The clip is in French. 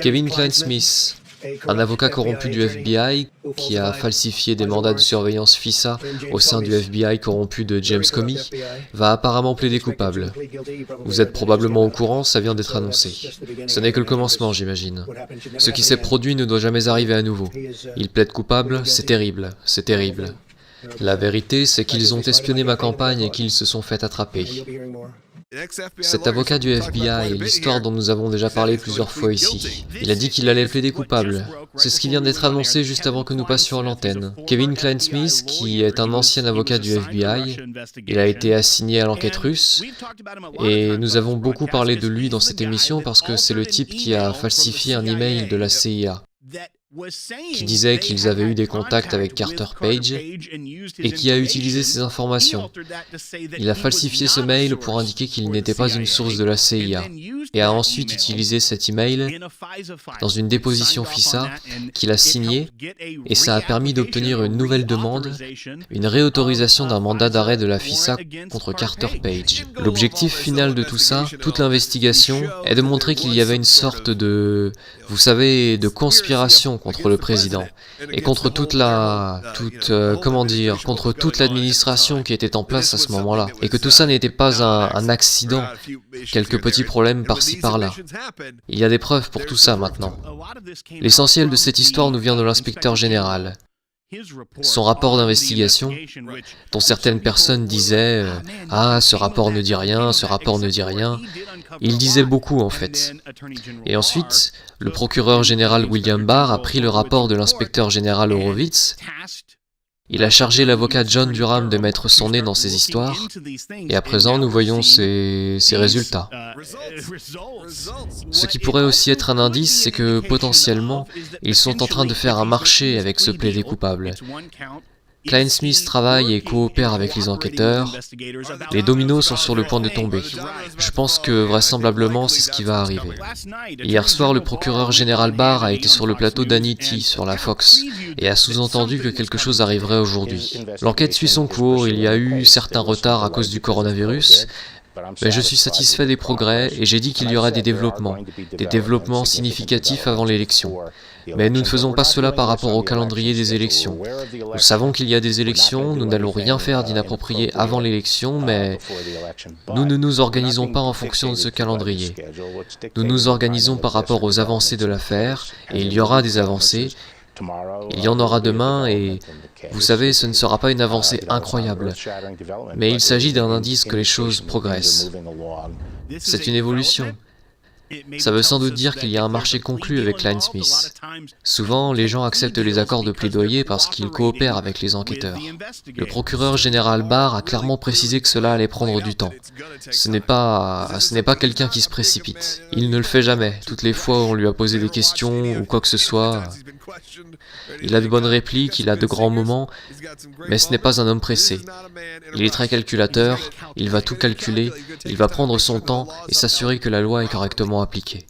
Kevin Klein-Smith, un avocat corrompu du FBI qui a falsifié des mandats de surveillance FISA au sein du FBI corrompu de James Comey, va apparemment plaider coupable. Vous êtes probablement au courant, ça vient d'être annoncé. Ce n'est que le commencement, j'imagine. Ce qui s'est produit ne doit jamais arriver à nouveau. Il plaide coupable, c'est terrible, c'est terrible. La vérité, c'est qu'ils ont espionné ma campagne et qu'ils se sont fait attraper. Cet avocat du FBI est l'histoire dont nous avons déjà parlé plusieurs fois ici. Il a dit qu'il allait plaider coupable. C'est ce qui vient d'être annoncé juste avant que nous passions à l'antenne. Kevin Klein-Smith, qui est un ancien avocat du FBI, il a été assigné à l'enquête russe, et nous avons beaucoup parlé de lui dans cette émission parce que c'est le type qui a falsifié un email de la CIA, qui disait qu'ils avaient eu des contacts avec Carter Page et qui a utilisé ces informations. Il a falsifié ce mail pour indiquer qu'il n'était pas une source de la CIA et a ensuite utilisé cet email dans une déposition FISA qu'il a signée et ça a permis d'obtenir une nouvelle demande, une réautorisation d'un mandat d'arrêt de la FISA contre Carter Page. L'objectif final de tout ça, toute l'investigation, est de montrer qu'il y avait une sorte de, vous savez, de conspiration contre le président et contre contre toute l'administration qui était en place à ce moment-là, et que tout ça n'était pas un accident, quelques petits problèmes par-ci par-là. Il y a des preuves pour tout ça maintenant. L'essentiel de cette histoire nous vient de l'inspecteur général. Son rapport d'investigation, dont certaines personnes disaient « Ah, ce rapport ne dit rien, ce rapport ne dit rien », il disait beaucoup en fait. Et ensuite, le procureur général William Barr a pris le rapport de l'inspecteur général Horowitz, il a chargé l'avocat John Durham de mettre son nez dans ces histoires, et à présent nous voyons ces résultats. Ce qui pourrait aussi être un indice, c'est que potentiellement, ils sont en train de faire un marché avec ce plaidé coupable. Klein-Smith travaille et coopère avec les enquêteurs. Les dominos sont sur le point de tomber. Je pense que vraisemblablement c'est ce qui va arriver. Hier soir, le procureur général Barr a été sur le plateau d'Hannity sur la Fox et a sous-entendu que quelque chose arriverait aujourd'hui. L'enquête suit son cours, il y a eu certains retards à cause du coronavirus, mais je suis satisfait des progrès et j'ai dit qu'il y aura des développements significatifs avant l'élection. Mais nous ne faisons pas cela par rapport au calendrier des élections. Nous savons qu'il y a des élections, nous n'allons rien faire d'inapproprié avant l'élection, mais nous ne nous organisons pas en fonction de ce calendrier. Nous nous organisons par rapport aux avancées de l'affaire, et il y aura des avancées. Il y en aura demain et, vous savez, ce ne sera pas une avancée incroyable. Mais il s'agit d'un indice que les choses progressent. C'est une évolution. Ça veut sans doute dire qu'il y a un marché conclu avec Klein-Smith. Souvent, les gens acceptent les accords de plaidoyer parce qu'ils coopèrent avec les enquêteurs. Le procureur général Barr a clairement précisé que cela allait prendre du temps. Ce n'est pas quelqu'un qui se précipite. Il ne le fait jamais. Toutes les fois où on lui a posé des questions ou quoi que ce soit, il a de bonnes répliques, il a de grands moments, mais ce n'est pas un homme pressé. Il est très calculateur, il va tout calculer, il va prendre son temps et s'assurer que la loi est correctement appliquée.